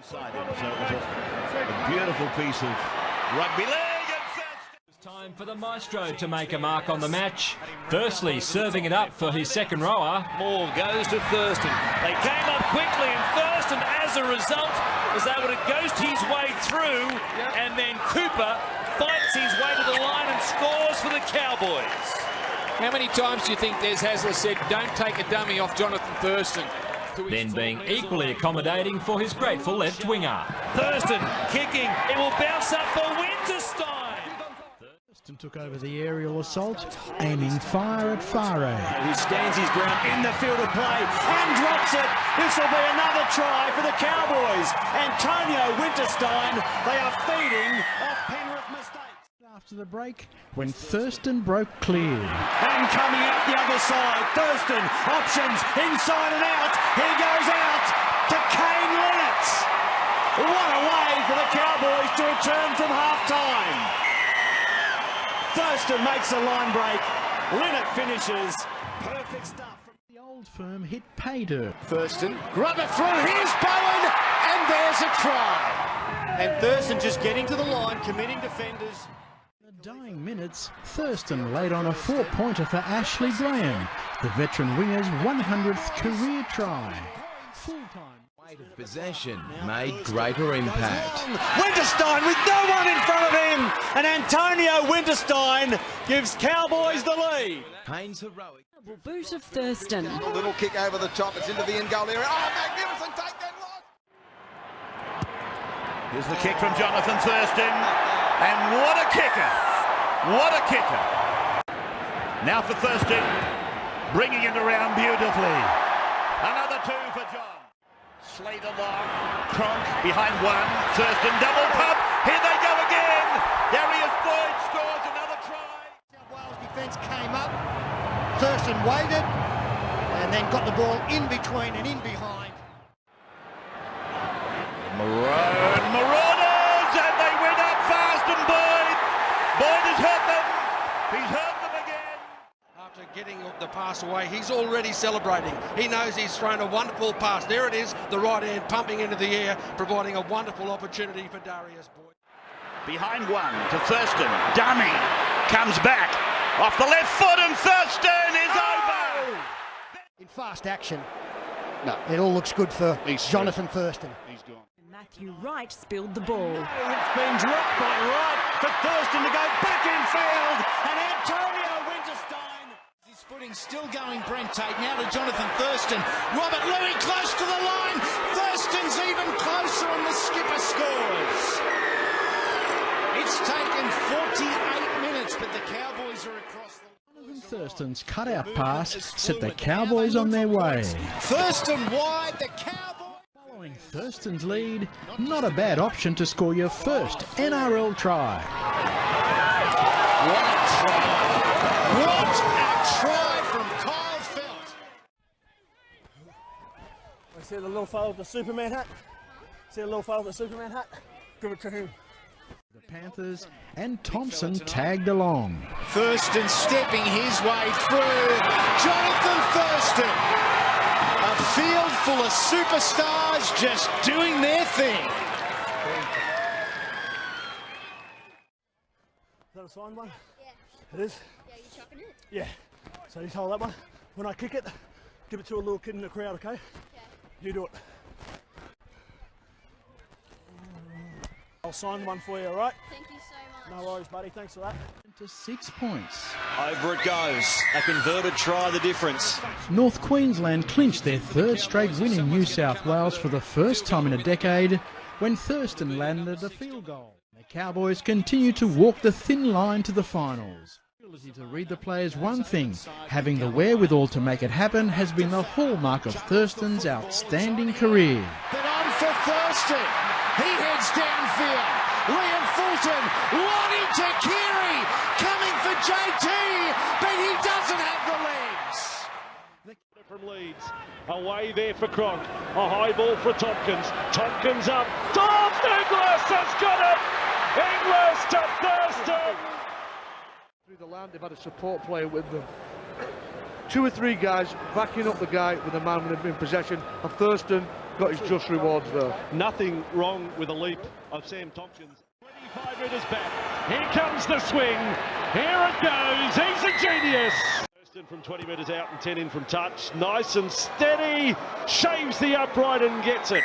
inside him, so it was a beautiful piece of rugby league. Time for the maestro to make a mark on the match. Firstly, serving it up for his second rower. Moore goes to Thurston. They came up quickly and Thurston, as a result, was able to ghost his way through, and then Cooper fights his way to the line and scores for the Cowboys. How many times do you think Des Hasler said, don't take a dummy off Johnathan Thurston? Then being equally accommodating for his grateful left winger. Thurston kicking. It will bounce up for Winterstein. Thurston took over the aerial assault, aiming fire at Faro. He stands his ground in the field of play and drops it. This will be another try for the Cowboys. Antonio Winterstein, they are feeding off Penrith mistakes. After the break, when Thurston broke clear. And coming out the other side, Thurston, options, inside and out. He goes out to Kane Lennox. What a way for the Cowboys to return from half-time. Thurston makes a line break. Lennox finishes. Perfect stuff. The old firm hit pay dirt. Thurston, grab it through. Here's Bowen, and there's a try. And Thurston just getting to the line, committing defenders. In the dying minutes, Thurston laid on a 4-pointer for Ashley Graham, the veteran winger's 100th career try. Full-time. Weight of possession made greater impact. Winterstein with no one in front of him, and Antonio Winterstein gives Cowboys the lead. Payne's heroic. Boot of Thurston. A little kick over the top, it's into the end goal area. Oh, magnificent, take that look! Here's the kick from Johnathan Thurston, and what a kicker! What a kicker! Now for Thurston, bringing it around beautifully. Another two for John. Slater long, Cronk behind one, Thurston double pump, here they go again! Darius Boyd scores another try. South Wales defence came up, Thurston waited, and then got the ball in between and in behind. Marauders, and they went up fast, and Boyd has hurt them, he's hurt them again. After getting the pass away, he's already celebrating. He knows he's thrown a wonderful pass. There it is, the right hand pumping into the air, providing a wonderful opportunity for Darius Boyd. Behind one to Thurston, dummy, comes back, off the left foot, and Thurston is over! In fast action, no, it all looks good for Johnathan Thurston. He's gone. Matthew Wright spilled the ball. It's been dropped by Wright for Thurston to go back in field, and Antonio Winterstein. His footing still going, Brent Tate. Now to Johnathan Thurston. Robert Louis close to the line. Thurston's even closer, and the skipper scores. It's taken 48 minutes, but the Cowboys are across the line. Thurston's cutout pass set the Cowboys on their way. Thurston wide, the Cowboys. Following Thurston's lead, not a bad option to score your first NRL try. What a try! What a try from Kyle Felt! I see the little fellow with the Superman hat. See the little fellow with the Superman hat? Give it to him. The Panthers and Thompson tagged along. Thurston stepping his way through. Johnathan Thurston. A field full of superstars just doing their thing. Is that a signed one? Yeah. It is? Yeah, you chucking it? Yeah. So you hold that one. When I kick it, give it to a little kid in the crowd, okay? Yeah. You do it. I'll sign one for you, all right? Thank you so much. No worries, buddy. Thanks for that. To 6 points. Over it goes. A converted try, the difference. North Queensland clinched their third straight win in New South Wales for the first time in a decade when Thurston landed a field goal. The Cowboys continue to walk the thin line to the finals. The ability to read the players one thing, having the wherewithal to make it happen has been the hallmark of Thurston's outstanding career. But on for Thurston. He heads downfield. Liam Fulton wanting to Keary, coming for JT, but he doesn't have the legs. From Leeds, away there for Cronk, a high ball for Tompkins. Tompkins up, Tom Inglis has got it. Inglis to Thurston. Through the land, they've had a support player with them. 2 or 3 guys backing up the guy with the man in possession of Thurston. got his just rewards there. Nothing wrong with a leap of Sam Tompkins. 25 metres back. Here comes the swing. Here it goes. He's a genius. Thurston from 20 metres out and 10 in from touch. Nice and steady. Shaves the upright and gets it.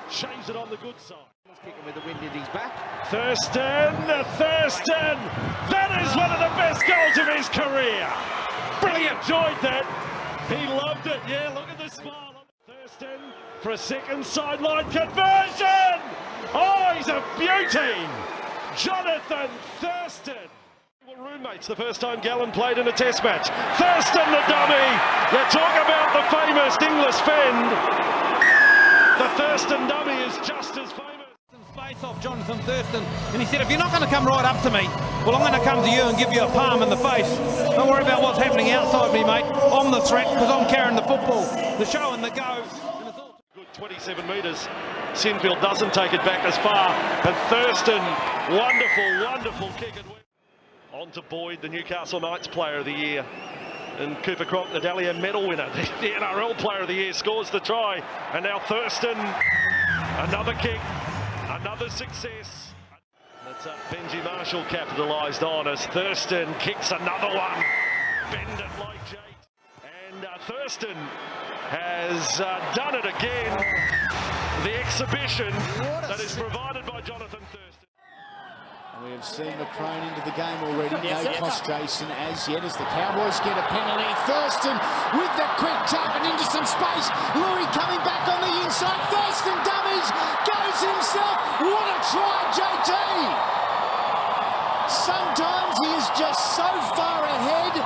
Shaves it on the good side. He's kicking with the wind at his back. Thurston. That is one of the best goals of his career. Brilliant. Enjoyed that. He loved it. Yeah, look at the smile. Thurston for a second sideline conversion. Oh, he's a beauty. Johnathan Thurston. Well, roommates the first time Gallen played in a test match. Thurston the dummy. You talk about the famous English fend. The Thurston dummy is just as famous. Face off Johnathan Thurston, and he said, if you're not going to come right up to me, well, I'm going to come to you and give you a palm in the face. Don't worry about what's happening outside me, mate. I'm the threat because I'm carrying the football, the show and the go. And it's all... Good 27 metres. Sinfield doesn't take it back as far, and Thurston, wonderful kick. On to Boyd, the Newcastle Knights Player of the Year. And Cooper Cronk, the Dahlia medal winner, the NRL Player of the Year, scores the try. And now Thurston, another kick. Another success. That's Benji Marshall capitalised on as Thurston kicks another one. Bend it like Jake. And Thurston has done it again. The exhibition that is provided by Johnathan Thurston. And we have seen McCrone into the game already. No cost Jason as yet as the Cowboys get a penalty. Thurston with the quick tap and into some space. Louis coming back on the inside. Thurston dummies, goes himself. What a try, JT! Sometimes he is just so far ahead,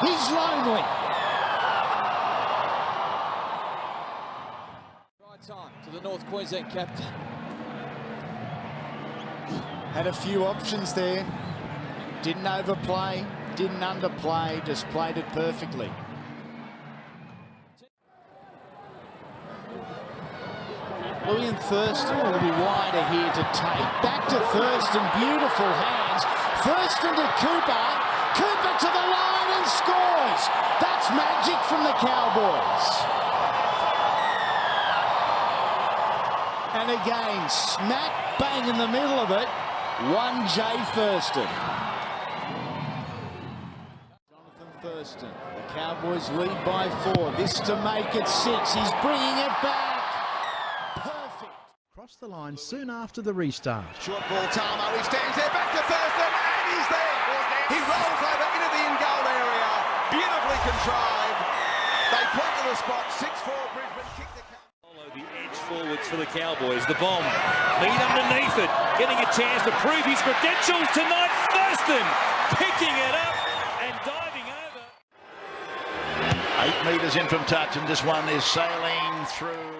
he's lonely. Right time to the North Queensland captain. Had a few options there. Didn't overplay, didn't underplay, just played it perfectly. Louis and Thurston will be wider here to take. Back to Thurston, beautiful hands. Thurston to Cooper. Cooper to the line and scores. That's magic from the Cowboys. And again, smack bang in the middle of it. 1J Thurston. Johnathan Thurston. The Cowboys lead by 4. This to make it 6. He's bringing it back. Crossed the line soon after the restart. Short ball, Tamo, he stands there, back to Thurston, and he's there. He rolls over into the in-goal area. Beautifully contrived. They point to the spot. 6-4 Brisbane kick the Follow the edge forwards for the Cowboys. The bomb. Mead underneath it. Getting a chance to prove his credentials tonight. Thurston picking it up and diving over. 8 metres in from touch, and this one is sailing through.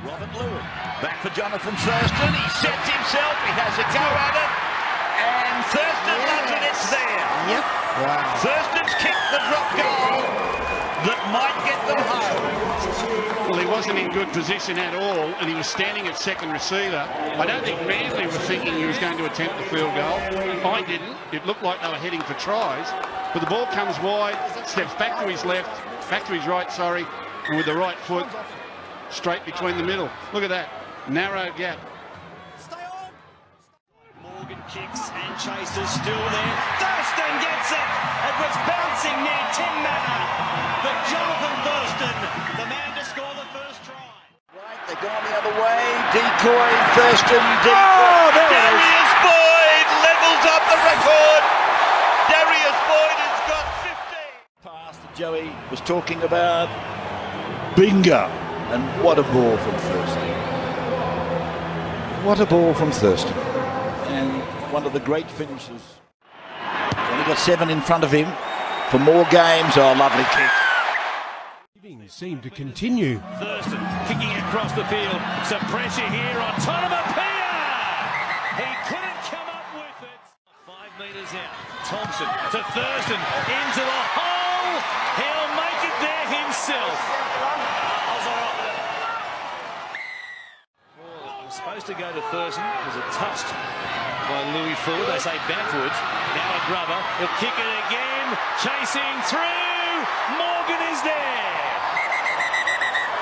Robert Lewis, back for Johnathan Thurston, he sets himself, he has a go at it, and Thurston loves it, it's there. Yep. Wow. Thurston's kicked the drop goal that might get them home. Well, he wasn't in good position at all, and he was standing at second receiver. I don't think Manly were thinking he was going to attempt the field goal. I didn't. It looked like they were heading for tries, but the ball comes wide, steps back to his left, back to his right, sorry, and with the right foot, straight between the middle. Look at that. Narrow gap. Morgan kicks and chases still there. Thurston gets it. It was bouncing near Tim Manor. But Johnathan Thurston, the man to score the first try. Right, they're going the other way. Decoy, Thurston, decoy. Oh, there it is. Darius Boyd levels up the record. Darius Boyd has got 15. Pass that Joey was talking about. Bingo. And what a ball from Thurston. What a ball from Thurston. And one of the great finishes. He's only got 7 in front of him for more games. Oh, lovely kick. Seem to continue. Thurston kicking across the field. Some pressure here on Tonomapia. He couldn't come up with it. 5 metres out. Thompson to Thurston into the hole. He'll make it there himself. Supposed to go to Thurston. Was it touched by Louis forward? They say backwards. Now a Grubber. He'll kick it again. Chasing through. Morgan is there.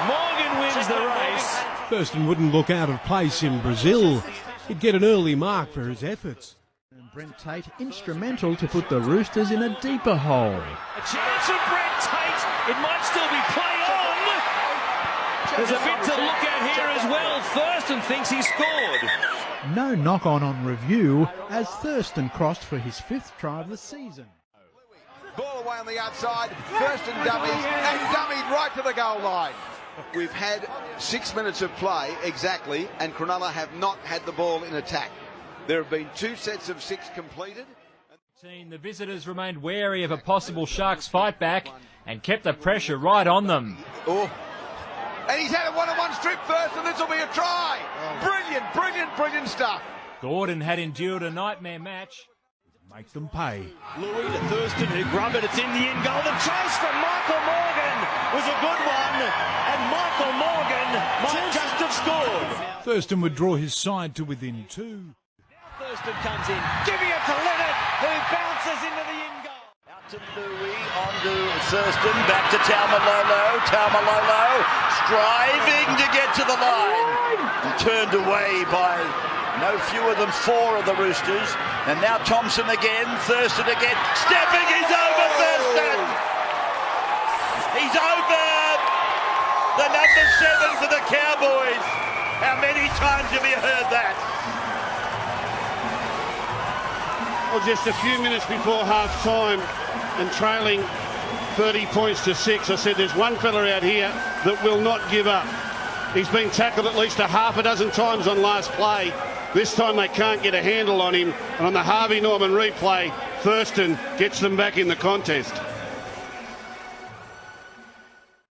Morgan wins the race. Thurston wouldn't look out of place in Brazil. He'd get an early mark for his efforts. And Brent Tate instrumental to put the Roosters in a deeper hole. A chance for Brent Tate. It might still be play on. There's a bit to look at here as well. Thurston thinks he scored. No knock-on review as Thurston crossed for his 5th try of the season. Ball away on the outside, Thurston dummies and dummied right to the goal line. We've had 6 minutes of play exactly, and Cronulla have not had the ball in attack. There have been 2 sets of 6 completed. The visitors remained wary of a possible Sharks fight back and kept the pressure right on them. Oh. And he's had a one-on-one strip first, and this will be a try. Brilliant, brilliant, brilliant stuff. Gordon had endured a nightmare match. Make them pay. Louis to Thurston, who grubbed it. It's in the in goal. The chase from Michael Morgan was a good one, and Michael Morgan might just have scored. Thurston would draw his side to within 2. Thurston comes in, giving it to Leonard, who bounces into the in goal. Out to Louis, on to Thurston, back to Taumalolo. Taumalolo striving to get to the line. And turned away by no fewer than 4 of the Roosters. And now Thompson again, Thurston again, stepping, he's over Thurston! He's over the number 7 for the Cowboys. How many times have you heard that? Well, just a few minutes before half-time and trailing 30 points to 6, I said there's one fella out here that will not give up. He's been tackled at least a half a dozen times on last play. This time they can't get a handle on him, and on the Harvey Norman replay, Thurston gets them back in the contest.